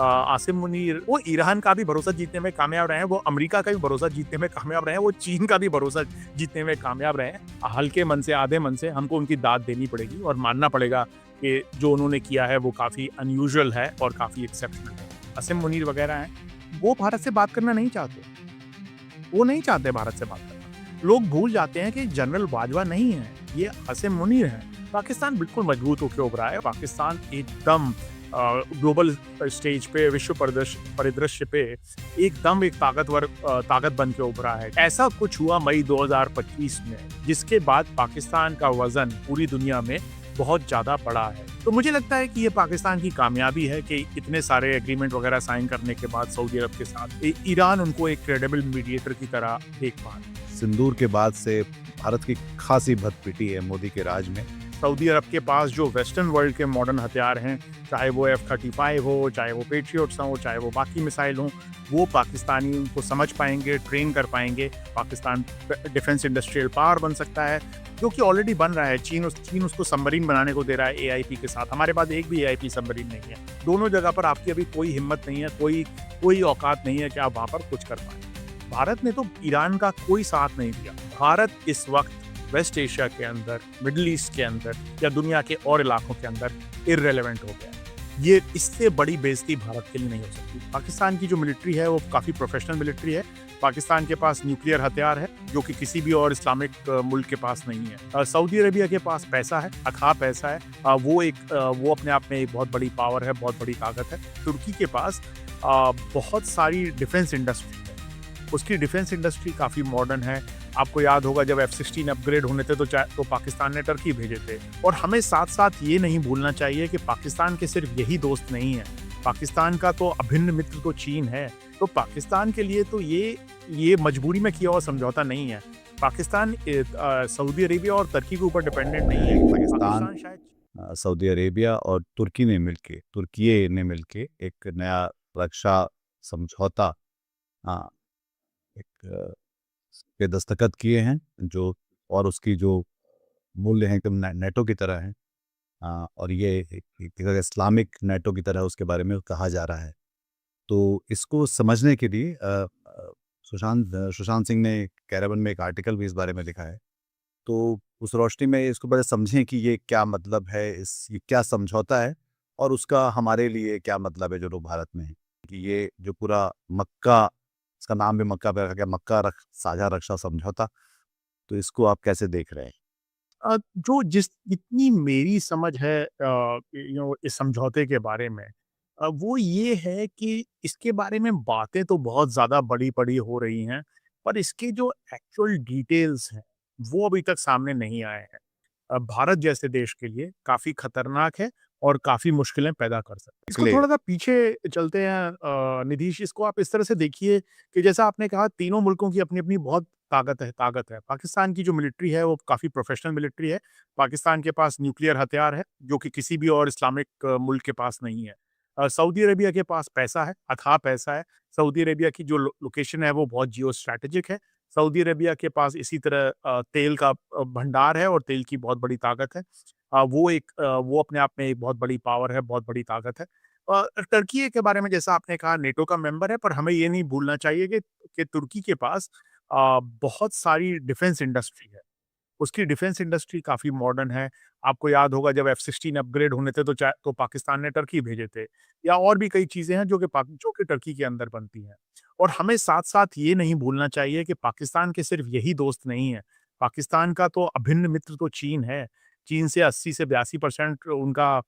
आसिम मुनीर वो ईरान का भी भरोसा जीतने में कामयाब रहे हैं, वो अमेरिका का भी भरोसा जीतने में कामयाब रहे हैं, वो चीन का भी भरोसा जीतने में कामयाब रहे हैं। हल्के मन से, आधे मन से हमको उनकी दाद देनी पड़ेगी और मानना पड़ेगा कि जो उन्होंने किया है वो काफ़ी अनयूजुअल है और काफ़ी एक्सेप्शनल है। आसिम मुनीर वगैरह हैं, वो भारत से बात करना नहीं चाहते। वो नहीं चाहते भारत से बात करना। लोग भूल जाते हैं कि जनरल बाजवा नहीं है, ये आसिम मुनीर हैं। पाकिस्तान बिल्कुल मजबूत होके उभरा है। पाकिस्तान एकदम ग्लोबल स्टेज पे, विश्व परिदृश्य पे एकदम एक ताकत बन के उभरा है। ऐसा कुछ हुआ मई 2025 में, जिसके बाद पाकिस्तान का वजन पूरी दुनिया में बहुत ज़्यादा बढ़ा है। तो मुझे लगता है कि ये पाकिस्तान की कामयाबी है कि इतने सारे एग्रीमेंट वगैरह साइन करने के बाद सऊदी अरब के साथ ईरान उनको एक क्रेडिबल मीडिएटर की तरह देख पा रहा है। सिंदूर के बाद से भारत की खासी भत पिटी है मोदी के राज में। सऊदी अरब के पास जो वेस्टर्न वर्ल्ड के मॉडर्न हथियार हैं, चाहे वो F-35 हो, चाहे वो पेट्रियट्स हो, चाहे वो बाकी मिसाइल हों, वो पाकिस्तानी उनको समझ पाएंगे, ट्रेन कर पाएंगे। पाकिस्तान डिफेंस इंडस्ट्रियल पावर बन सकता है, जो कि ऑलरेडी बन रहा है। चीन उसको सबमरीन बनाने को दे रहा है AIP के साथ। हमारे पास एक भी AIP सबमरीन नहीं है। दोनों जगह पर आपकी अभी कोई हिम्मत नहीं है, कोई औकात नहीं है कि आप वहाँ पर कुछ कर पाएं। भारत ने तो ईरान का कोई साथ नहीं दिया। भारत इस वक्त वेस्ट एशिया के अंदर, मिडिल ईस्ट के अंदर या दुनिया के और इलाकों के अंदर इररिलेवेंट हो गया है। ये इससे बड़ी बेइज्जती भारत के लिए नहीं हो सकती। पाकिस्तान की जो मिलिट्री है वो काफ़ी प्रोफेशनल मिलिट्री है। पाकिस्तान के पास न्यूक्लियर हथियार है, जो कि किसी भी और इस्लामिक मुल्क के पास नहीं है। सऊदी अरेबिया के पास पैसा है, अथाह पैसा है। वो अपने आप में एक बहुत बड़ी पावर है, बहुत बड़ी ताकत है। तुर्की के पास बहुत सारी डिफेंस इंडस्ट्री है। उसकी डिफेंस इंडस्ट्री काफ़ी मॉडर्न है। आपको याद होगा जब F-16 अपग्रेड होने थे तो पाकिस्तान ने टर्की भेजे थे। और हमें साथ-साथ ये नहीं भूलना चाहिए कि पाकिस्तान के सिर्फ यही दोस्त नहीं है। पाकिस्तान का तो अभिन्न मित्र तो चीन है। तो पाकिस्तान के लिए तो ये मजबूरी में किया हुआ समझौता नहीं है। पाकिस्तान सऊदी अरेबिया और तुर्की के ऊपर डिपेंडेंट नहीं है। पाकिस्तान, शायद सऊदी अरेबिया और तुर्की ने मिलके एक नया रक्षा समझौता एक पे दस्तखत किए हैं, जो और उसकी जो मूल्य है एकदम नेटो की तरह है। और ये एक इस्लामिक नेटो की तरह उसके बारे में कहा जा रहा है। तो इसको समझने के लिए सुशांत सिंह ने कैरेबियन में एक आर्टिकल भी इस बारे में लिखा है। तो उस रोशनी में इसको बड़े समझें कि ये क्या मतलब है, ये क्या समझौता है और उसका हमारे लिए क्या मतलब है जो लोग भारत में हैं। कि ये जो पूरा मक्का, इसका नाम भी मक्का पे रखा गया, साझा रक्षा समझौता। तो इसको आप कैसे देख रहे हैं? जितनी मेरी समझ है इस समझौते के बारे में, वो ये है कि इसके बारे में बातें तो बहुत ज़्यादा बड़ी-बड़ी हो रही हैं, पर इसके जो एक्चुअल डिटेल्स हैं, वो अभी तक सामने नहीं आए हैं। भारत जैसे देश के लिए काफ़ी खतरनाक है और काफ़ी मुश्किलें पैदा कर सकता है। इसको क्लियर। थोड़ा-सा पीछे चलते हैं निधीश, इसको आप इस तरह से देखिए कि जैसा आपने कहा, तीनों मुल्कों की अपनी-अपनी बहुत ताकत है। पाकिस्तान की जो मिलिट्री है वो काफ़ी प्रोफेशनल मिलिट्री है। पाकिस्तान के पास न्यूक्लियर हथियार है, जो कि किसी भी और इस्लामिक मुल्क के पास नहीं है। सऊदी अरेबिया के पास पैसा है, अथाह पैसा है। सऊदी अरेबिया की जो लोकेशन है वो बहुत जियो स्ट्रैटेजिक है। सऊदी अरेबिया के पास इसी तरह तेल का भंडार है और तेल की बहुत बड़ी ताकत है। वो अपने आप में एक बहुत बड़ी पावर है, बहुत बड़ी ताकत है। टर्की के बारे में जैसा आपने कहा, नेटो का मेंबर है, पर हमें ये नहीं भूलना चाहिए कि तुर्की के पास बहुत सारी डिफेंस इंडस्ट्री है। उसकी डिफेंस इंडस्ट्री काफ़ी मॉडर्न है। आपको याद होगा जब F-16 अपग्रेड होने थे तो पाकिस्तान ने टर्की भेजे थे, या और भी कई चीज़ें हैं जो कि टर्की के अंदर बनती हैं। और हमें साथ-साथ ये नहीं भूलना चाहिए कि पाकिस्तान के सिर्फ यही दोस्त नहीं है। पाकिस्तान का तो अभिन्न मित्र तो चीन है। चीन से 80 से 82% उनका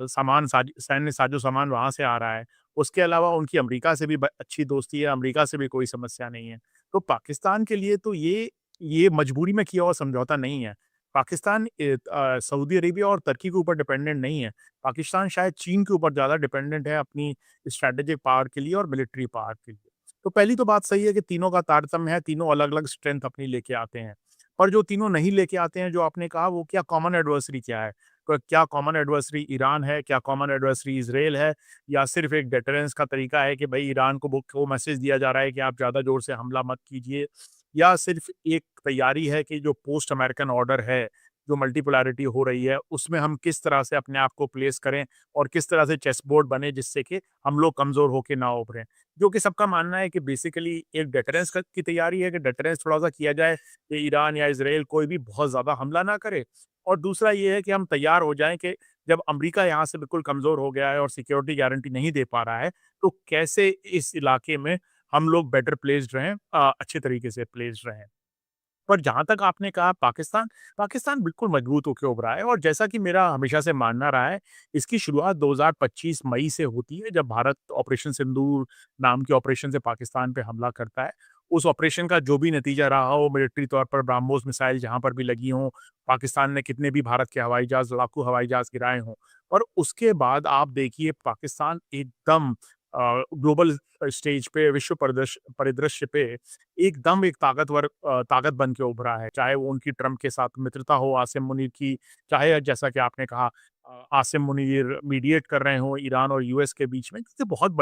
सैन्य साजो-सामान वहाँ से आ रहा है। उसके अलावा उनकी अमेरिका से भी अच्छी दोस्ती है, अमेरिका से भी कोई समस्या नहीं है। तो पाकिस्तान के लिए तो ये मजबूरी में किया हुआ समझौता नहीं है। पाकिस्तान सऊदी अरेबिया और तुर्की के ऊपर डिपेंडेंट नहीं है। पाकिस्तान शायद चीन के ऊपर ज़्यादा डिपेंडेंट है अपनी स्ट्रैटेजिक पावर के लिए और मिलिट्री पावर के लिए। तो पहली तो बात सही है कि तीनों का तारतम्य है, तीनों अलग-अलग स्ट्रेंथ अपनी लेके आते हैं। पर जो तीनों नहीं लेके आते हैं, जो आपने कहा, वो क्या कॉमन एडवर्सरी क्या है? क्या कॉमन एडवर्सरी ईरान है? क्या कॉमन एडवर्सरी इज़राइल है? या सिर्फ़ एक डेटरेंस का तरीका है कि भई ईरान को मैसेज दिया जा रहा है कि आप ज़्यादा ज़ोर से हमला मत कीजिए? या सिर्फ़ एक तैयारी है कि जो पोस्ट अमेरिकन ऑर्डर है जो मल्टीपोलैरिटी हो रही है, उसमें हम किस तरह से अपने आप को प्लेस करें और किस तरह से चेस बोर्ड बने जिससे कि हम लोग कमज़ोर होके ना उभरें। जो कि सबका मानना है कि बेसिकली एक डिटरेंस की तैयारी है कि डिटरेंस थोड़ा-सा किया जाए कि ईरान या इज़राइल कोई भी बहुत ज़्यादा हमला ना करे। और दूसरा ये है कि हम तैयार हो जाएँ कि जब अमेरिका यहाँ से बिल्कुल कमज़ोर हो गया है और सिक्योरिटी गारंटी नहीं दे पा रहा है, तो कैसे इस इलाके में हम लोग बेटर प्लेस्ड रहें, अच्छे तरीके से प्लेस्ड रहें। पर जहाँ तक आपने कहा पाकिस्तान, पाकिस्तान बिल्कुल मजबूत होके उभरा है और जैसा कि मेरा हमेशा से मानना रहा है, इसकी शुरुआत 2025 मई से होती है जब भारत ऑपरेशन सिंदूर नाम के ऑपरेशन से पाकिस्तान पे हमला करता है। उस ऑपरेशन का जो भी नतीजा रहा हो मिलिट्री तौर पर ब्रह्मोस मिसाइल जहाँ पर भी लगी हों, पाकिस्तान ने कितने भी भारत के हवाई जहाज़, लड़ाकू हवाई जहाज़ गिराए हों। और उसके बाद आप देखिए पाकिस्तान एकदम ग्लोबल स्टेज पे विश्व परिदृश्य पे एकदम एक ताकत बन के उभरा है। चाहे वो उनकी ट्रम्प के साथ मित्रता हो आसिम मुनीर की, चाहे जैसा कि आपने कहा आसिम मुनीर मीडिएट कर रहे हों ईरान और यूएस के बीच में, तो बहुत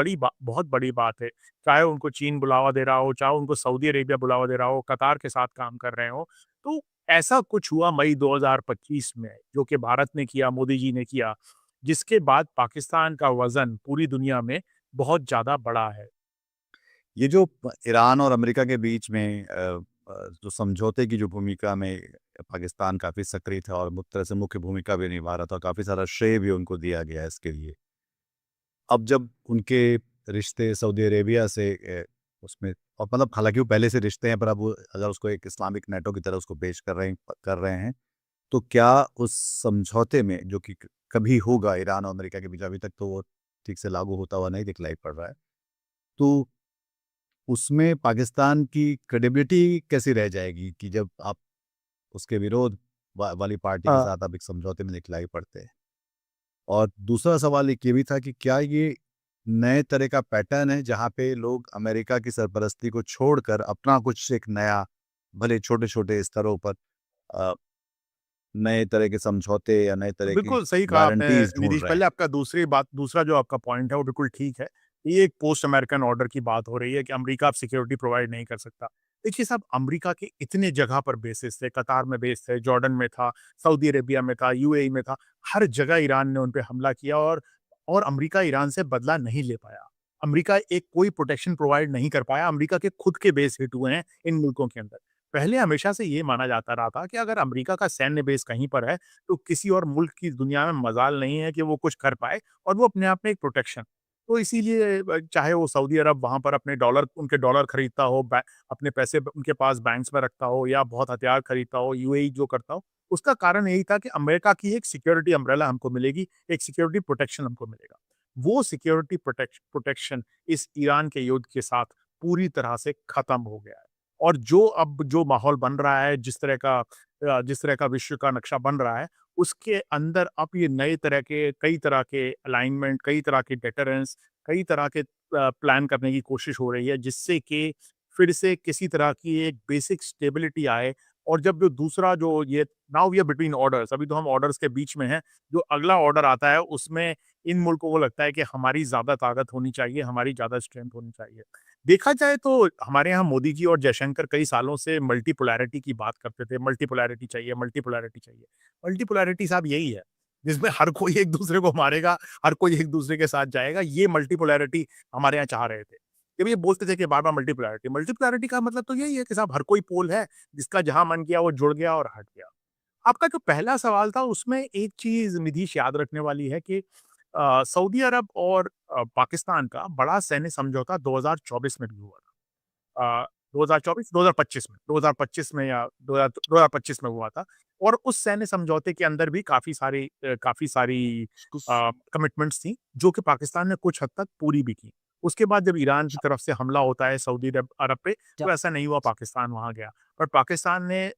बड़ी बात है। चाहे उनको चीन बुलावा दे रहा हो, चाहे उनको सऊदी अरेबिया बुलावा दे रहा हो, कतार के साथ काम कर रहे हों। तो ऐसा कुछ हुआ मई 2025 में, जो कि भारत ने किया, मोदी जी ने किया, जिसके बाद पाकिस्तान का वज़न पूरी दुनिया में बहुत ज़्यादा बढ़ा है। ये जो ईरान और अमेरिका के बीच में जो समझौते की जो भूमिका में पाकिस्तान काफ़ी सक्रिय था और एक तरह से मुख्य भूमिका भी निभा रहा था, काफ़ी सारा श्रेय भी उनको दिया गया इसके लिए। अब जब उनके रिश्ते सऊदी अरेबिया से उसमें और मतलब हालाँकि वो पहले से रिश्ते हैं, पर अब वो अगर उसको एक इस्लामिक नेटो की तरह उसको पेश कर रहे हैं, तो क्या उस समझौते में जो कि कभी होगा ईरान और अमेरिका के बीच, अभी तक तो वो ठीक से लागू होता हुआ नहीं दिखलाई पड़ रहा है। तो उसमें पाकिस्तान की क्रेडिबिलिटी कैसी रह जाएगी कि जब आप उसके विरोध वाली पार्टी के हाँ। साथ आप एक समझौते में दिखलाई पड़ते हैं? और दूसरा सवाल एक ये भी था कि क्या ये नए तरह का पैटर्न है जहाँ पे लोग अमेरिका की सरपरस्ती को छोड़कर अपना कुछ एक नया, भले छोटे-छोटे स्तरों पर अ, नए तरह के समझौते या नए तरह की बिल्कुल सही कहा आपने गारंटीज़ ढूँढ निधीश। रहे पहले हैं? आपका दूसरा जो आपका पॉइंट है वो बिल्कुल ठीक है। ये एक पोस्ट अमेरिकन ऑर्डर की बात हो रही है कि अमेरिका अब सिक्योरिटी प्रोवाइड नहीं कर सकता। देखिए साहब अमेरिका के इतने जगह पर बेसेस थे, कतार में बेस थे, जॉर्डन में था, सऊदी अरेबिया में था, यूएई में था। हर जगह ईरान ने उन पे हमला किया और अमेरिका ईरान से बदला नहीं ले पाया। अमेरिका एक कोई प्रोटेक्शन प्रोवाइड नहीं कर पाया। अमेरिका के खुद के बेस हिट हुए हैं इन मुल्कों के अंदर। पहले हमेशा से ये माना जाता रहा था कि अगर अमेरिका का सैन्य बेस कहीं पर है तो किसी और मुल्क की दुनिया में मजाल नहीं है कि वो कुछ कर पाए और वो अपने आप में एक प्रोटेक्शन। तो इसीलिए चाहे वो सऊदी अरब वहाँ पर उनके डॉलर खरीदता हो, अपने पैसे उनके पास बैंक्स में रखता हो या बहुत हथियार खरीदता हो, यूएई जो करता हो, उसका कारण यही था कि अमेरिका की एक सिक्योरिटी अम्ब्रेला हमको मिलेगी, एक सिक्योरिटी प्रोटेक्शन हमको मिलेगा। वो सिक्योरिटी प्रोटेक्शन इस ईरान के युद्ध के साथ पूरी तरह से खत्म हो गया है। और जो माहौल बन रहा है, जिस तरह का विश्व का नक्शा बन रहा है, उसके अंदर अब ये नए तरह के कई तरह के अलाइनमेंट, कई तरह के डेटरेंस, कई तरह के प्लान करने की कोशिश हो रही है, जिससे कि फिर से किसी तरह की एक बेसिक स्टेबिलिटी आए और जब जो दूसरा जो ये now we are between orders, अभी तो हम ऑर्डर्स के बीच में हैं, जो अगला ऑर्डर आता है, उसमें इन मुल्कों को लगता है कि हमारी ज़्यादा ताकत होनी चाहिए, हमारी ज़्यादा स्ट्रेंथ होनी चाहिए। देखा जाए तो हमारे यहाँ मोदी जी और जयशंकर कई सालों से मल्टीपोलैरिटी की बात करते थे, मल्टीपोलैरिटी चाहिए, मल्टीपोलैरिटी चाहिए। मल्टीपोलैरिटी साहब यही है, जिसमें हर कोई एक-दूसरे को मारेगा, हर कोई एक-दूसरे के साथ जाएगा, ये मल्टीपोलैरिटी हमारे यहाँ चाह रहे थे। जब ये बोलते थे कि बार-बार मल्टीपोलैरिटी, मल्टीपोलैरिटी का मतलब तो यही है कि साहब हर कोई पोल है, जिसका जहाँ मन किया वो जुड़ गया और हट गया। आपका जो पहला सवाल था उसमें एक चीज़ निधीश याद रखने वाली है कि सऊदी अरब और पाकिस्तान का बड़ा सैन्य समझौता 2024 में भी हुआ था। 2024 2025 में 2025 में या 2025 में हुआ था और उस सैन्य समझौते के अंदर भी काफ़ी सारी कमिटमेंट्स थी, जो कि पाकिस्तान ने कुछ हद तक पूरी भी की। उसके बाद जब ईरान की तरफ से हमला होता है सऊदी अरब अरब पे, तो ऐसा नहीं हुआ पाकिस्तान वहाँ गया। पर पाकिस्तान ने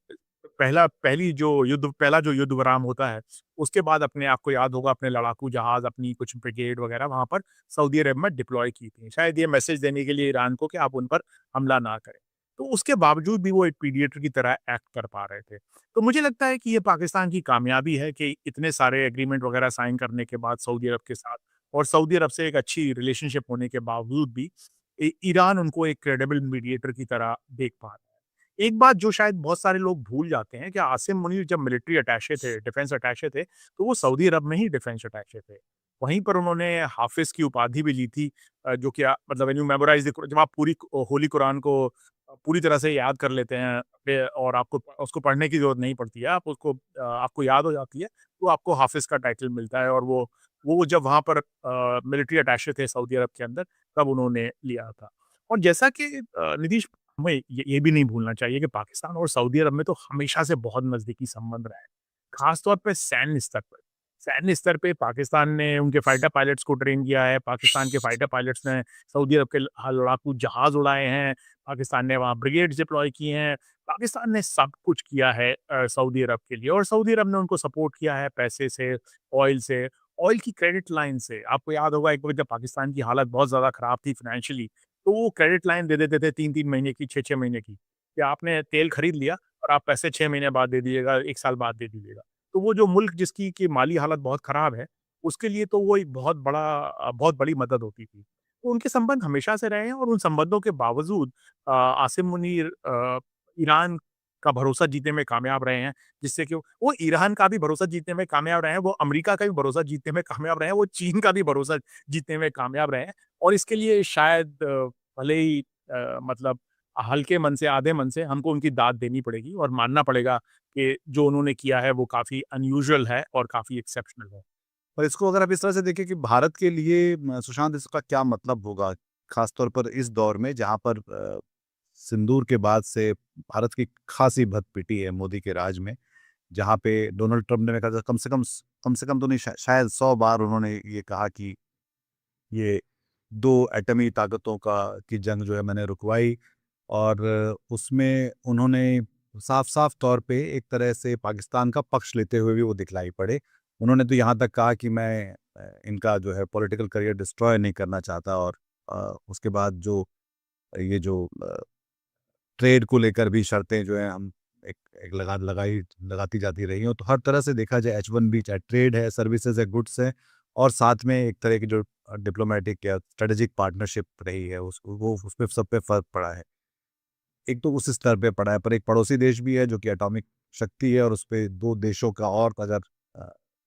पहला जो युद्ध विराम होता है, उसके बाद अपने आपको याद होगा अपने लड़ाकू जहाज़, अपनी कुछ ब्रिगेड वगैरह वहाँ पर सऊदी अरब में डिप्लॉय की थी। शायद ये मैसेज देने के लिए ईरान को कि आप उन पर हमला ना करें। तो उसके बावजूद भी वो एक मीडिएटर की तरह एक्ट कर पा रहे थे। तो मुझे लगता है कि ये पाकिस्तान की कामयाबी है कि इतने सारे एग्रीमेंट वगैरह साइन करने के बाद सऊदी अरब के साथ और सऊदी अरब से एक अच्छी रिलेशनशिप होने के बावजूद भी ईरान उनको एक क्रेडिबल मीडिएटर की तरह देख पा रहा है। एक बात जो शायद बहुत सारे लोग भूल जाते हैं कि आसिम मुनीर जब मिलिट्री अटैचे थे, डिफेंस अटैचे थे, तो वो सऊदी अरब में ही डिफेंस अटैचे थे। वहीं पर उन्होंने हाफ़िज़ की उपाधि भी ली थी, जो कि मतलब व्हेन यू मेमोराइज़ द जब आप पूरी होली कुरान को पूरी तरह से याद कर लेते हैं और आपको उसको पढ़ने की ज़रूरत नहीं पड़ती है, आप उसको आपको याद हो जाती है, तो आपको हाफ़िज़ का टाइटल मिलता है और वो जब वहाँ पर मिलिट्री अटैचे थे सऊदी अरब के अंदर, तब उन्होंने लिया था। और जैसा कि नीतीश, हमें ये भी नहीं भूलना चाहिए कि पाकिस्तान और सऊदी अरब में तो हमेशा से बहुत नज़दीकी संबंध रहा है। ख़ास तौर पे सैन्य स्तर पर। सैन्य स्तर पे पाकिस्तान ने उनके फाइटर पायलट्स को ट्रेन किया है, पाकिस्तान के फाइटर पायलट्स ने सऊदी अरब के लड़ाकू जहाज़ उड़ाए हैं, पाकिस्तान ने वहाँ ब्रिगेड्स डिप्लॉय किए हैं, पाकिस्तान ने सब कुछ किया है सऊदी अरब के लिए और सऊदी अरब ने उनको सपोर्ट किया है पैसे से, ऑयल से, ऑयल की क्रेडिट लाइन से। आपको याद होगा एक वक़्त जब पाकिस्तान की हालत बहुत ज़्यादा ख़राब थी फाइनेंशियली, तो वो क्रेडिट लाइन दे देते थे 3-3 महीने की, 6-6 महीने की, कि आपने तेल खरीद लिया और आप पैसे 6 महीने बाद दे दीजिएगा, 1 साल बाद दे दीजिएगा। तो वो जो मुल्क जिसकी की माली हालत बहुत खराब है, उसके लिए तो वो एक बहुत बड़ी मदद होती थी। तो उनके संबंध हमेशा से रहे हैं और उन संबंधों के बावजूद आसिम मुनीर ईरान का भरोसा जीतने में कामयाब रहे हैं, जिससे कि वो ईरान का भी भरोसा जीतने में कामयाब रहे हैं, वो अमेरिका का भी भरोसा जीतने में कामयाब रहे हैं, वो चीन का भी भरोसा जीतने में कामयाब रहे हैं और इसके लिए शायद भले ही मतलब हल्के मन से, आधे मन से हमको उनकी दाद देनी पड़ेगी और मानना पड़ेगा कि जो उन्होंने किया है वो काफ़ी अनयूजुअल है और काफ़ी एक्सेप्शनल है। और इसको अगर आप इस तरह से देखें कि भारत के लिए सुशांत इसका क्या मतलब होगा? ख़ास तौर पर इस दौर में जहाँ पर सिंदूर के बाद से भारत की खासी भत पिटी है मोदी के राज में। जहाँ पे डोनाल्ड ट्रम्प ने कहा था कम से कम तो नहीं शायद 100 बार उन्होंने ये कहा कि ये 2 एटमी ताकतों का की जंग जो है मैंने रुकवाई और उसमें उन्होंने साफ-साफ तौर पे एक तरह से पाकिस्तान का पक्ष लेते हुए भी वो दिखलाई पड़े। उन्होंने तो यहाँ तक कहा कि मैं इनका जो है पॉलिटिकल करियर डिस्ट्रॉय नहीं करना चाहता और उसके बाद जो ये जो ट्रेड को लेकर भी शर्तें जो हैं हम एक एक लगाती जाती रही हैं। तो हर तरह से देखा जाए H-1B चाहे ट्रेड है, सर्विसेज़ है, गुड्स है और साथ में एक तरह की जो डिप्लोमैटिक या स्ट्रेटेजिक पार्टनरशिप रही है उसपे सब पे फ़र्क पड़ा है। एक तो उस स्तर पे पड़ा है, पर एक पड़ोसी देश भी है जो कि एटॉमिक शक्ति है और उसपे 2 देशों का और अगर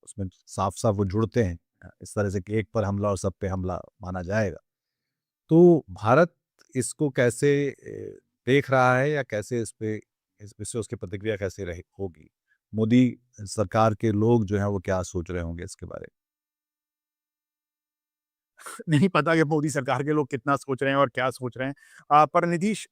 उसमें साफ-साफ वो जुड़ते हैं इस तरह से कि एक पर हमला और सब पे हमला माना जाएगा। तो भारत इसको कैसे देख रहा है या कैसे इससे उसकी प्रतिक्रिया कैसे रही होगी? मोदी सरकार के लोग जो हैं वो क्या सोच रहे होंगे इसके बारे में? नहीं पता कि मोदी सरकार के लोग कितना सोच रहे हैं और क्या सोच रहे हैं। पर नीतीश,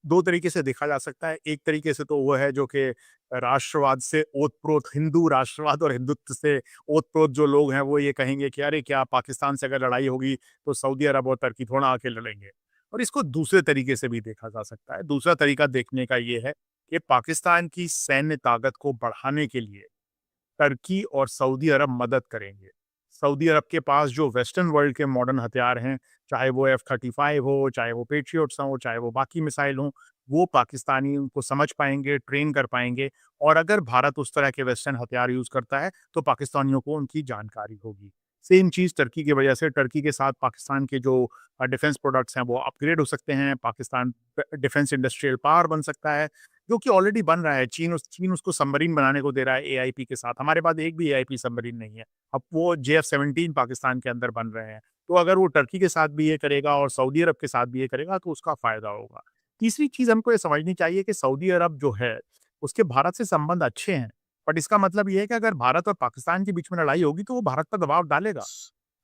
2 तरीके से देखा जा सकता है। एक तरीके से तो वो है जो कि राष्ट्रवाद से ओत-प्रोत हिंदू राष्ट्रवाद और हिंदुत्व से ओत-प्रोत जो लोग हैं वो ये कहेंगे कि अरे क्या पाकिस्तान से अगर लड़ाई होगी तो सऊदी अरब और तुर्की थोड़ा आके लड़ेंगे। और इसको दूसरे तरीके से भी देखा जा सकता है। दूसरा तरीका देखने का ये है कि पाकिस्तान की सैन्य ताकत को बढ़ाने के लिए तुर्की और सऊदी अरब मदद करेंगे। सऊदी अरब के पास जो वेस्टर्न वर्ल्ड के मॉडर्न हथियार हैं, चाहे वो F-35 हो, चाहे वो पेट्रियट्स हों, चाहे वो बाकी मिसाइल हों, वो पाकिस्तानी उनको समझ पाएँगे, ट्रेन कर पाएँगे और अगर भारत उस तरह के वेस्टर्न हथियार यूज़ करता है, तो पाकिस्तानियों को उनकी जानकारी होगी। सेम चीज़ तुर्की की वजह से टर्की के साथ पाकिस्तान के जो डिफेंस प्रोडक्ट्स हैं, वो अपग्रेड हो सकते हैं। पाकिस्तान डिफेंस इंडस्ट्रियल पावर बन सकता है। जो कि ऑलरेडी बन रहा है। चीन उसको सबमरीन बनाने को दे रहा है एआईपी के साथ। हमारे पास एक भी एआईपी सबमरीन नहीं है। अब वो जेएफ-17 पाकिस्तान के अंदर बन रहे हैं। तो अगर वो टर्की के साथ भी ये करेगा और सऊदी अरब के साथ भी ये करेगा तो उसका फ़ायदा होगा। तीसरी चीज़ हमको ये समझनी चाहिए कि सऊदी अरब जो है, उसके भारत से संबंध अच्छे हैं। बट इसका मतलब ये है कि अगर भारत और पाकिस्तान के बीच में लड़ाई होगी तो वो भारत पर दबाव डालेगा।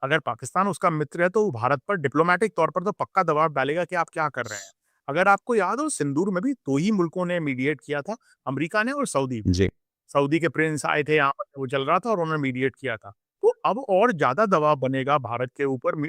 अगर पाकिस्तान उसका मित्र है तो वो भारत पर डिप्लोमैटिक तौर पर तो पक्का दबाव डालेगा कि आप क्या कर रहे हैं। अगर आपको याद हो सिंदूर में भी 2 ही मुल्कों ने मीडिएट किया था, अमेरिका ने और सऊदी। जी। सऊदी के प्रिंस आए थे यहाँ पर, वो चल रहा था और उन्होंने मीडिएट किया था। तो अब और ज़्यादा दबाव बनेगा भारत के ऊपर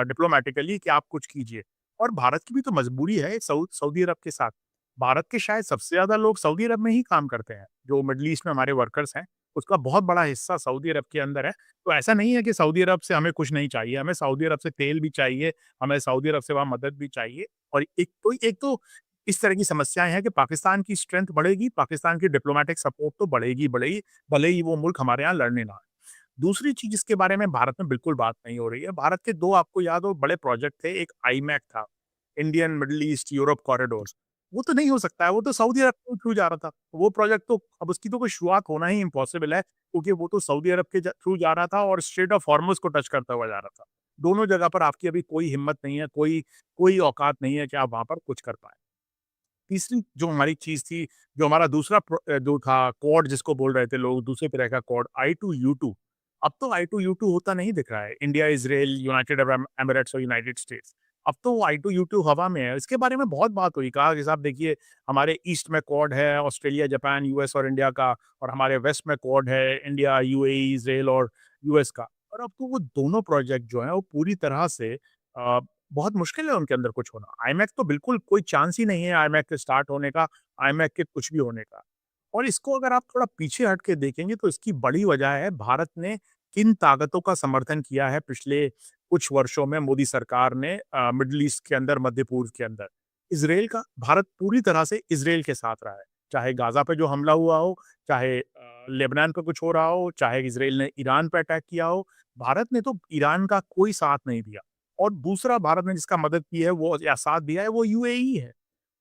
डिप्लोमैटिकली कि आप कुछ कीजिए और भारत की भी तो मजबूरी है सऊदी अरब के साथ। भारत के शायद सबसे ज़्यादा लोग सऊदी अरब में ही काम करते हैं, जो मिडल ईस्ट में हमारे वर्कर्स हैं, उसका बहुत बड़ा हिस्सा सऊदी अरब के अंदर है। तो ऐसा नहीं है कि सऊदी अरब से हमें कुछ नहीं चाहिए, हमें सऊदी अरब से तेल भी चाहिए, हमें सऊदी अरब से वहाँ मदद भी चाहिए और एक तो इस तरह की समस्याएँ हैं कि पाकिस्तान की स्ट्रेंथ बढ़ेगी, पाकिस्तान की डिप्लोमैटिक सपोर्ट तो बढ़ेगी ही बढ़ेगी, भले ही वो मुल्क हमारे यहाँ लड़ने ना आए। दूसरी चीज़ जिसके बारे में भारत में बिल्कुल बात नहीं हो रही है, भारत के 2 आपको याद हो बड़े प्रोजेक्ट थे, एक आईमैक था, Indian middle east Europe corridor. वो तो नहीं हो सकता है, वो तो सऊदी अरब के थ्रू जा रहा था। वो प्रोजेक्ट तो अब उसकी तो कोई शुरुआत होना ही इम्पॉसिबल है, क्योंकि वो तो सऊदी अरब के थ्रू जा रहा था और स्ट्रेट ऑफ हॉर्मुज़ को टच करता हुआ जा रहा था। दोनों जगह पर आपकी अभी कोई हिम्मत नहीं है, कोई कोई औकात नहीं है कि आप वहाँ पर कुछ कर पाएँ। तीसरी जो हमारी चीज़ थी, जो हमारा दूसरा जो था क्वाड जिसको बोल रहे थे लोग, दूसरे तरह का क्वाड I2U2। अब तो I2U2 होता नहीं दिख रहा है। India, Israel, United Arab Emirates और यूनाइटेड स्टेट्स। अब तो वो I2U2 हवा में है। इसके बारे में बहुत बात हुई, कहा कि साहब देखिए, हमारे ईस्ट में क्वाड है, ऑस्ट्रेलिया, जापान, यूएस और इंडिया का, और हमारे वेस्ट में क्वाड है, इंडिया, यूएई, इज़राइल और यूएस का। और अब तो वो दोनों प्रोजेक्ट जो हैं, वो पूरी तरह से अ, बहुत मुश्किल है उनके अंदर कुछ होना। आईमैक तो बिल्कुल कोई चांस ही नहीं है आईमैक के स्टार्ट होने का, आईमैक के कुछ भी होने का। और इसको अगर आप थोड़ा पीछे हट के देखेंगे तो इसकी बड़ी वजह है भारत ने किन ताकतों का समर्थन किया है पिछले कुछ वर्षों में मोदी सरकार ने मिडल ईस्ट के अंदर, मध्य पूर्व के अंदर। इज़राइल का भारत पूरी तरह से इज़राइल के साथ रहा है। चाहे गाज़ा पे जो हमला हुआ हो, चाहे लेबनान पे कुछ हो रहा हो, चाहे इज़राइल ने ईरान पे अटैक किया हो, भारत ने तो ईरान का कोई साथ नहीं दिया। और दूसरा भारत ने जिसका मदद की है वो या साथ दिया है वो यूएई है।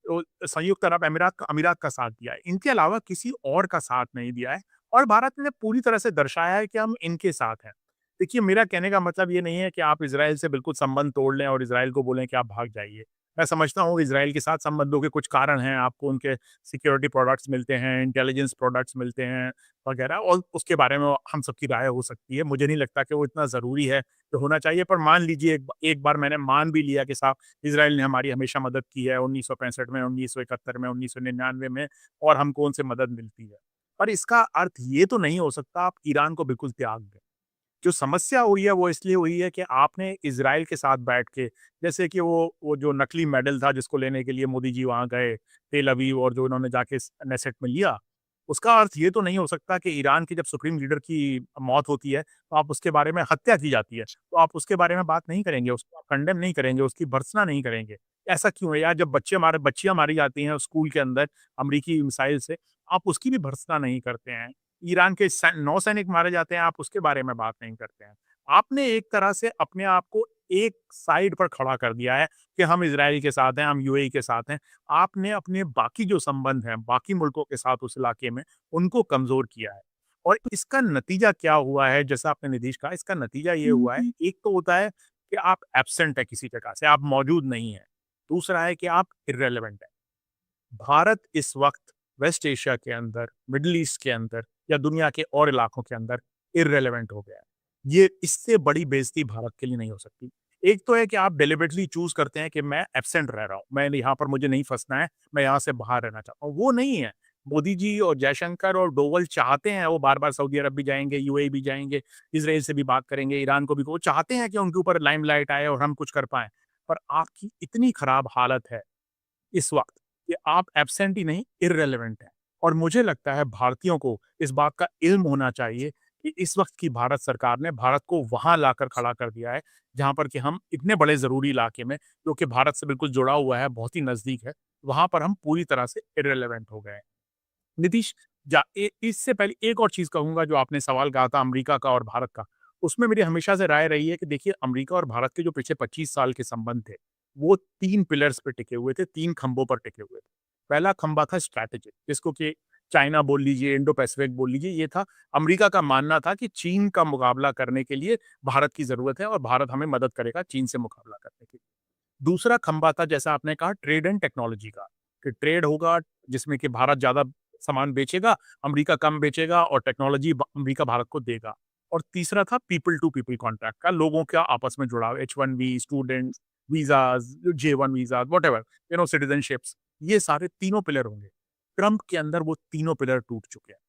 तो संयुक्त अरब अमीरात का साथ दिया है। इनके अलावा किसी और का साथ नहीं दिया है और भारत ने पूरी तरह से दर्शाया है कि हम इनके साथ हैं। देखिए, मेरा कहने का मतलब ये नहीं है कि आप इज़राइल से बिल्कुल संबंध तोड़ लें और इज़राइल को बोलें कि आप भाग जाइए। मैं समझता हूँ इज़राइल के साथ संबंधों के कुछ कारण हैं, आपको उनके सिक्योरिटी प्रोडक्ट्स मिलते हैं, इंटेलिजेंस प्रोडक्ट्स मिलते हैं वगैरह, और उसके बारे में हम सबकी राय हो सकती है। मुझे नहीं लगता कि वो इतना ज़रूरी है, तो होना चाहिए, पर मान लीजिए एक बार मैंने मान भी लिया कि साहब इज़राइल ने हमारी हमेशा मदद की है 1965 में, 1971 में, 1999 में, और हमको उनसे मदद मिलती है। पर इसका अर्थ ये तो नहीं हो सकता आप ईरान को बिल्कुल त्याग दें। जो समस्या हुई है वो इसलिए हुई है कि आपने इज़राइल के साथ बैठ के, जैसे कि वो जो नकली मेडल था जिसको लेने के लिए मोदी जी वहाँ गए, तेल अवीव, और जो उन्होंने जाके नेसेट में लिया, उसका अर्थ ये तो नहीं हो सकता कि ईरान के जब सुप्रीम लीडर की मौत होती है, तो आप उसके बारे में, हत्या की जाती है, तो आप उसके बारे में बात नहीं करेंगे, उसको आप कंडेम नहीं करेंगे, उसकी भर्त्सना नहीं करेंगे। ऐसा क्यों है यार? जब बच्चियाँ मारी जाती हैं स्कूल के अंदर अमेरिकी मिसाइल से, आप उसकी भी भर्त्सना नहीं करते हैं। ईरान के 9 सैनिक मारे जाते हैं, आप उसके बारे में बात नहीं करते हैं। आपने एक तरह से अपने आप को एक साइड पर खड़ा कर दिया है कि हम इज़राइल के साथ हैं, हम यूएई के साथ हैं। आपने अपने बाकी जो संबंध हैं, बाकी मुल्कों के साथ उस इलाके में, उनको कमज़ोर किया है। और इसका नतीजा क्या हुआ है, जैसा आपने निधीश कहा, इसका नतीजा ये हुआ है, एक तो होता है कि आप एब्सेंट हैं किसी जगह से, आप मौजूद नहीं हैं। दूसरा है कि आप इर्रेलेवेंट हैं। भारत इस वक़्त वेस्ट एशिया के अंदर, मिडल ईस्ट के अंदर या दुनिया के और इलाकों के अंदर इर्रेलेवेंट हो गया है। ये इससे बड़ी बेइज़्ज़ती भारत के लिए नहीं हो सकती। एक तो है कि आप डेलिबरेटली चूज़ करते हैं कि मैं एब्सेंट रह रहा हूँ, मैं यहाँ पर मुझे नहीं फँसना है, मैं यहाँ से बाहर रहना चाहता हूँ। वो नहीं है। मोदी जी और जयशंकर और डोवल चाहते हैं, वो बार-बार सऊदी अरब भी जाएँगे, यूएई भी जाएँगे, इज़राइल से भी बात करेंगे, ईरान को भी, वो चाहते हैं कि उनके ऊपर लाइमलाइट आए और हम कुछ कर पाएँ। पर आपकी इतनी खराब हालत है इस वक़्त कि आप एब्सेंट ही नहीं, इर्रेलेवेंट हैं। और मुझे लगता है भारतीयों को इस बात का इल्म होना चाहिए कि इस वक़्त की भारत सरकार ने भारत को वहाँ लाकर खड़ा कर दिया है, जहाँ पर कि हम इतने बड़े ज़रूरी इलाके में, जो कि भारत से बिल्कुल जुड़ा हुआ है, बहुत ही नज़दीक है, वहाँ पर हम पूरी तरह से इर्रेलेवेंट हो गए हैं। नीतीश, इससे पहले एक और चीज़ कहूँगा, जो आपने सवाल कहा था अमेरिका का और भारत का, उसमें मेरी हमेशा से राय रही है कि देखिए, अमेरिका और भारत के जो पिछले 25 साल के संबंध थे, वो 3 पिलर्स पे टिके हुए थे, 3 खंभों पर टिके हुए थे। पहला खंभा था स्ट्रैटेजिक, जिसको कि चाइना बोल लीजिए, इंडो पैसिफिक बोल लीजिए, ये था। अमेरिका का मानना था कि चीन का मुकाबला करने के लिए भारत की ज़रूरत है और भारत हमें मदद करेगा चीन से मुकाबला करने के लिए। दूसरा खंभा था, जैसा आपने कहा, ट्रेड एंड टेक्नोलॉजी का, कि ट्रेड होगा जिसमें कि भारत ज़्यादा सामान बेचेगा, अमेरिका कम बेचेगा, और टेक्नोलॉजी अमेरिका भारत को देगा। और तीसरा था पीपल टू पीपल कॉन्ट्रैक्ट का, लोगों का आपस में जुड़ाव, H1B, students, visas, J1 visas, whatever, citizenships, ये सारे तीनों पिलर होंगे। ट्रंप के अंदर वो तीनों पिलर टूट चुके हैं।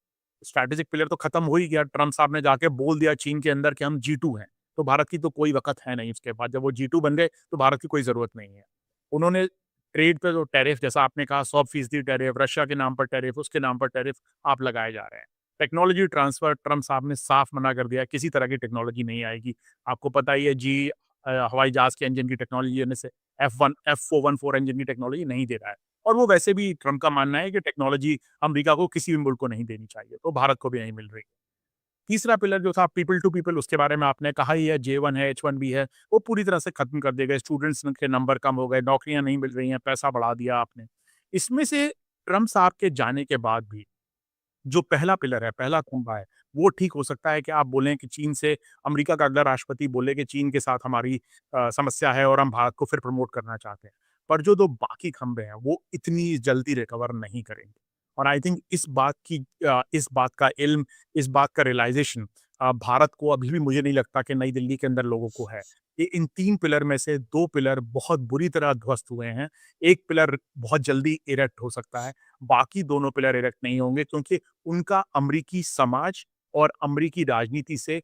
स्ट्रैटेजिक पिलर तो खत्म हो ही गया, ट्रम्प साहब ने जाके बोल दिया चीन के अंदर कि हम G2 हैं, तो भारत की तो कोई वक़्त है नहीं उसके बाद, जब वो G2 बन गए, तो भारत की कोई ज़रूरत नहीं है। उन्होंने ट्रेड पे जो टैरिफ, जैसा आपने कहा, 100% टैरिफ, रशिया के नाम पर टैरिफ, उसके नाम पर टैरिफ आप लगाए जा रहे हैं। टेक्नोलॉजी ट्रांसफर, ट्रम्प साहब ने साफ मना कर दिया, किसी तरह की टेक्नोलॉजी नहीं आएगी। आपको पता ही है, हवाई जहाज़ के इंजन की टेक्नोलॉजी देने से F414 इंजन की टेक्नोलॉजी नहीं दे रहा है। और वो वैसे भी ट्रम्प का मानना है कि टेक्नोलॉजी अमेरिका को किसी भी मुल्क को नहीं देनी चाहिए, तो भारत को भी नहीं मिल रही। तीसरा पिलर जो था पीपल टू पीपल, उसके बारे में आपने कहा ही है, J1 है, H1B है, वो पूरी तरह से खत्म कर दिए गए। स्टूडेंट्स के नंबर कम हो गए, नौकरियाँ नहीं मिल रही हैं, पैसा बढ़ा दिया आपने। इसमें से ट्रम्प साहब के जाने के बाद भी जो पहला पिलर है, पहला खंभा है, वो ठीक हो सकता है कि आप बोलें कि चीन से अमेरिका का अगला राष्ट्रपति बोले कि चीन के साथ हमारी समस्या है और हम भारत को फिर प्रमोट करना चाहते हैं। पर जो 2 बाकी खंभे हैं, वो इतनी जल्दी रिकवर नहीं करेंगे। और आई थिंक इस बात का इल्म, इस बात का रियलाइज़ेशन भारत को अभी भी मुझे नहीं लगता कि नई दिल्ली के अंदर लोगों को है। कि इन 3 पिलर में से 2 पिलर बहुत बुरी तरह ध्वस्त हुए हैं। 1 पिलर बहुत जल्दी इरेक्ट हो सकता है, बाकी दोनों पिलर इरेक्ट नहीं होंगे क्योंकि उनका अमरीकी समाज और अमरीकी राजनीति से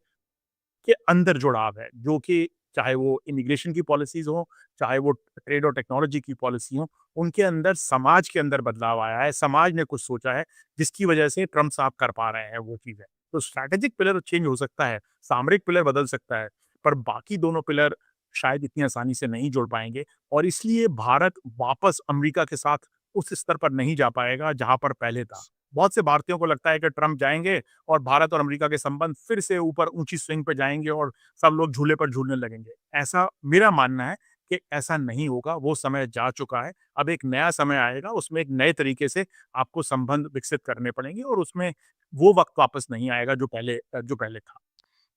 के अंदर जुड़ाव है, जो कि चाहे वो इमिग्रेशन की पॉलिसीज़ हों, चाहे वो ट्रेड और टेक्नोलॉजी की पॉलिसी हों, उनके अंदर समाज के अंदर बदलाव आया है, समाज ने कुछ सोचा है, जिसकी वजह से ट्रम्प साहब कर पा रहे हैं वो चीज़ें। तो स्ट्रैटेजिक पिलर चेंज हो सकता है, सामरिक पिलर बदल सकता है, पर बाकी दोनों पिलर शायद इतनी आसानी से नहीं जुड़ पाएँगे और इसलिए भारत वापस अमेरिका के साथ उस स्तर पर नहीं जा पाएगा, जहाँ पर पहले था। बहुत से भारतीयों को लगता है कि ट्रम्प जाएँगे और भारत और अमेरिका के संबंध फिर से ऊपर ऊँची स्विंग पे जाएँगे और सब लोग झूले पर झूलने लगेंगे। ऐसा मेरा मानना है कि ऐसा नहीं होगा, वो समय जा चुका है। अब एक नया समय आएगा, उसमें एक नए तरीके से आपको संबंध विकसित करने पड़ेंगे और उसमें वो वक़्त वापस नहीं आएगा जो पहले था।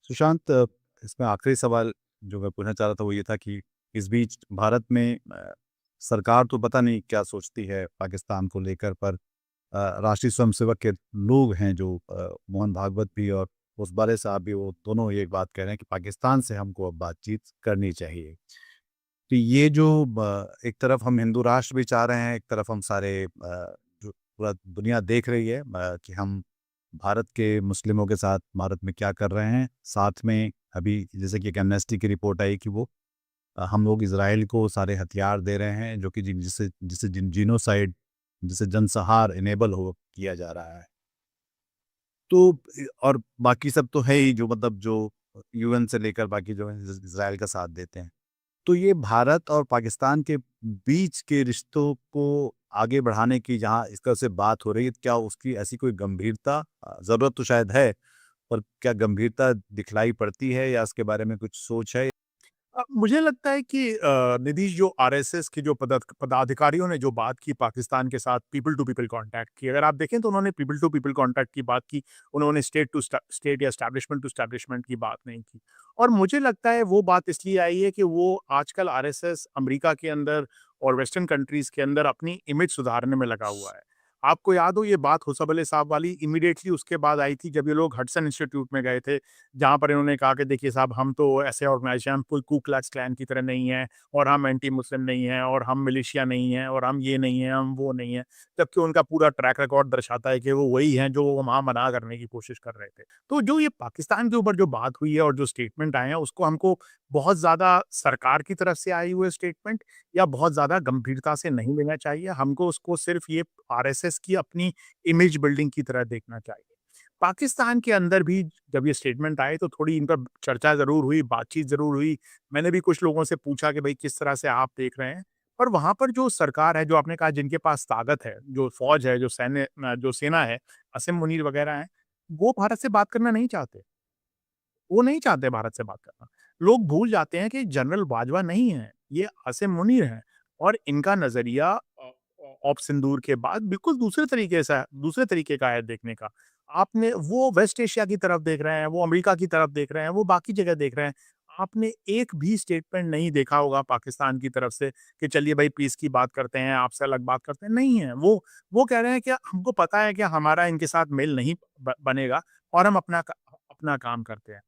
सुशांत, इसमें आखिरी सवाल जो मैं पूछना चाह रहा था वो ये था कि इस बीच भारत में सरकार तो पता नहीं क्या सोचती है पाकिस्तान को लेकर, पर राष्ट्रीय स्वयंसेवक के लोग हैं जो मोहन भागवत भी और उसबारे साहब भी, वो दोनों ये बात कह रहे हैं कि पाकिस्तान से हमको अब बातचीत करनी चाहिए। तो ये जो एक तरफ हम हिंदू राष्ट्र भी चाह रहे हैं, एक तरफ हम सारे जो पूरा दुनिया देख रही है कि हम भारत के मुस्लिमों के साथ भारत में क्या कर रहे हैं। साथ में अभी जैसे कि एक एमनेस्टी की रिपोर्ट आई कि वो हम लोग इज़राइल को सारे हथियार दे रहे हैं जो कि जिससे जिससे जिनोसाइड, जिससे जनसंहार इनेबल हो किया जा रहा है। तो और बाकी सब तो है ही, जो मतलब जो यूएन से लेकर बाकी जो है इज़राइल का साथ देते हैं। तो ये भारत और पाकिस्तान के बीच के रिश्तों को आगे बढ़ाने की जहाँ इस तरह से बात हो रही है, क्या उसकी ऐसी कोई गंभीरता, ज़रूरत तो शायद है, पर क्या गंभीरता दिखलाई पड़ती है या इसके बारे में कुछ सोच है? मुझे लगता है कि नीतीश जो आरएसएस के जो पदाधिकारियों ने जो बात की पाकिस्तान के साथ पीपल टू पीपल कॉन्टैक्ट की, अगर आप देखें तो उन्होंने पीपल टू पीपल कॉन्टैक्ट की बात की, उन्होंने स्टेट या एस्टैब्लिशमेंट टू एस्टैब्लिशमेंट की बात नहीं की। और मुझे लगता है वो बात इसलिए आई है कि वो आजकल आरएसएस अमेरिका के अंदर और वेस्टर्न कंट्रीज़ के अंदर अपनी इमेज सुधारने में लगा हुआ है। आपको याद हो ये बात होसबले साहब वाली इमीडिएटली उसके बाद आई थी जब ये लोग हडसन इंस्टीट्यूट में गए थे, जहाँ पर इन्होंने कहा कि देखिए साहब हम तो ऐसे ऑर्गेनाइजेशन, हम कोई कू क्लक्स क्लैन की तरह नहीं है और हम एंटी मुस्लिम नहीं हैं और हम मिलिशिया नहीं हैं और हम ये नहीं हैं, हम वो नहीं हैं। जबकि उनका पूरा ट्रैक रिकॉर्ड दर्शाता है कि वो वही हैं जो वो वहाँ मना करने की कोशिश कर रहे थे। तो जो ये पाकिस्तान के ऊपर जो बात हुई है और जो स्टेटमेंट आए हैं उसको हमको बहुत ज़्यादा सरकार की तरफ से आई हुए स्टेटमेंट या बहुत ज़्यादा गंभीरता से नहीं लेना चाहिए। हमको उसको सिर्फ़ ये आरएसएस की अपनी इमेज बिल्डिंग की तरह देखना चाहिए। पाकिस्तान के अंदर भी जब ये स्टेटमेंट आए तो थोड़ी इन पर चर्चा ज़रूर हुई, बातचीत ज़रूर हुई। मैंने भी कुछ लोगों से पूछा कि भई किस तरह से आप देख रहे हैं? पर वहाँ पर जो सरकार है, जो आपने कहा जिनके पास ताकत है, जो फ़ौज है, जो सेना है, असीम मुनीर वग़ैरह हैं, वो भारत से बात करना नहीं चाहते। वो नहीं चाहते भारत से बात करना। लोग भूल जाते हैं कि जनरल बाजवा नहीं है, ये आसिम मुनीर हैं और इनका नज़रिया ऑप सिंदूर के बाद बिल्कुल दूसरे तरीके का है देखने का। आपने वो वेस्ट एशिया की तरफ देख रहे हैं, वो अमेरिका की तरफ देख रहे हैं, वो बाकी जगह देख रहे हैं। आपने एक भी स्टेटमेंट नहीं देखा होगा पाकिस्तान की तरफ से कि चलिए भाई पीस की बात करते हैं, आपसे अलग बात करते हैं, नहीं है। वो कह रहे हैं कि हमको पता है कि हमारा इनके साथ मेल नहीं बनेगा और हम अपना काम करते हैं।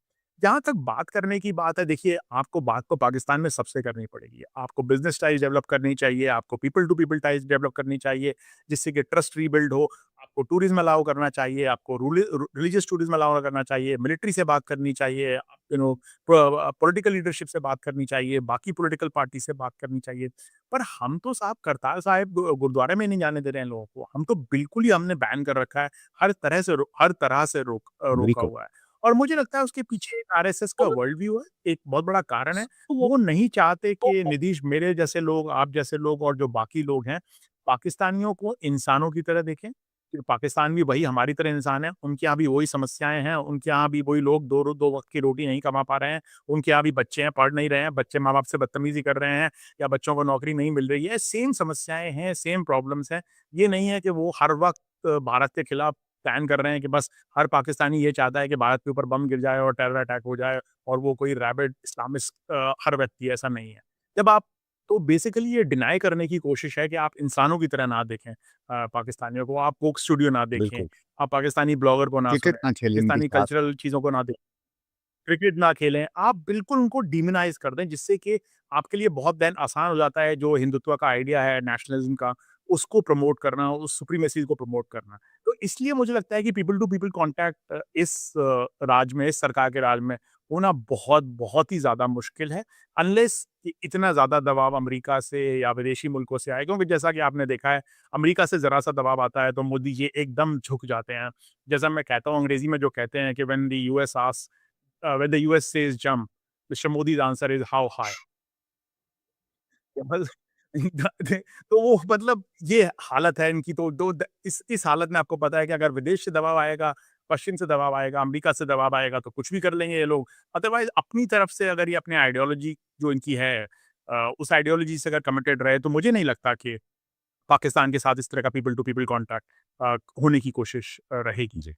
जहाँ तक बात करने की बात है, देखिए आपको बात तो पाकिस्तान में सबसे करनी पड़ेगी। आपको बिज़नेस टाइज़ डेवलप करनी चाहिए, आपको people to people ties develop करनी चाहिए, जिससे कि ट्रस्ट रीबिल्ड हो। आपको टूरिज़्म अलाउ करना चाहिए, आपको रिलीजियस टूरिज़्म अलाउ करना चाहिए, मिलिट्री से बात करनी चाहिए, यू नो पॉलिटिकल लीडरशिप से बात करनी चाहिए, बाकी पॉलिटिकल पार्टी से बात करनी चाहिए। पर हम तो साहब करतार साहिब गुरुद्वारे में नहीं जाने दे रहे हैं लोगों को। हम तो बिल्कुल ही हमने बैन कर रखा है। हर तरह से रोका बिल्कुल। हुआ है। और मुझे लगता है उसके पीछे एक आरएसएस का वर्ल्ड व्यू है, एक बहुत बड़ा कारण है। वो नहीं चाहते कि नीतीश मेरे जैसे लोग, आप जैसे लोग और जो बाकी लोग हैं, पाकिस्तानियों को इंसानों की तरह देखें। कि पाकिस्तान भी वही हमारी तरह इंसान है, उनके यहाँ भी वही समस्याएँ हैं, उनके यहाँ भी वही लोग 2 वक़्त की रोटी नहीं कमा पा रहे हैं, उनके यहाँ भी बच्चे हैं, पढ़ नहीं रहे हैं, बच्चे माँ-बाप से बदतमीज़ी कर रहे हैं या बच्चों को नौकरी नहीं मिल रही है, सेम समस्याएँ हैं, सेम प्रॉब्लम्स हैं। ये नहीं है कि वो हर वक़्त भारत के खिलाफ स्टैंड कर रहे हैं कि बस हर पाकिस्तानी ये चाहता है कि भारत के ऊपर बम गिर जाए और टेरर अटैक हो जाए और वो कोई रैबिड इस्लामिस्ट हर व्यक्ति ऐसा नहीं है। जब आप तो बेसिकली ये डिनाई करने की कोशिश है कि आप इंसानों की तरह ना देखें पाकिस्तानियों को, आप कोक स्टूडियो ना देखें, बिल्कुल। आप पाकिस्तानी ब्लॉगर को ना क्रिकेट सुनें, ना खेलें उनके पाकिस्तानी साथ। कल्चरल चीज़ों को ना देखें, क्रिकेट ना खेलें, आप बिल्कुल उनको डिमोनाइज़ कर दें जिससे कि आपके लिए बहुत देन आसान हो जाता है जो हिंदुत्व का आइडिया है, नेशनलिज़्म का, उसको प्रमोट करना, उस सुप्रीमेसी को प्रमोट करना। तो इसलिए मुझे लगता है कि पीपल टू पीपल कॉन्टैक्ट इस राज में, इस सरकार के राज में होना बहुत, बहुत ही ज़्यादा मुश्किल है, अनलेस कि इतना ज़्यादा दबाव अमेरिका से या विदेशी मुल्कों से आए। क्योंकि जैसा कि आपने देखा है, अमेरिका से ज़रा-सा दबाव आता है तो मोदी जी एकदम झुक जाते हैं। जैसा मैं कहता हूँ अंग्रेज़ी में जो कहते हैं कि when the US says jump, Mr. Modi's answer is how high? बस तो वो मतलब ये हालत है इनकी तो दो द इस हालत में आपको पता है कि अगर विदेश से दबाव आएगा, पश्चिम से दबाव आएगा, अमेरिका से दबाव आएगा तो कुछ भी कर लेंगे ये लोग। अदरवाइज़ अपनी तरफ से अगर ये अपनी आइडियोलॉजी जो इनकी है उस आइडियोलॉजी से अगर कमिटेड रहे तो मुझे नहीं लगता कि पाकिस्तान के साथ इस तरह का पीपल टू पीपल कॉन्टैक्ट होने की कोशिश रहेगी। जी।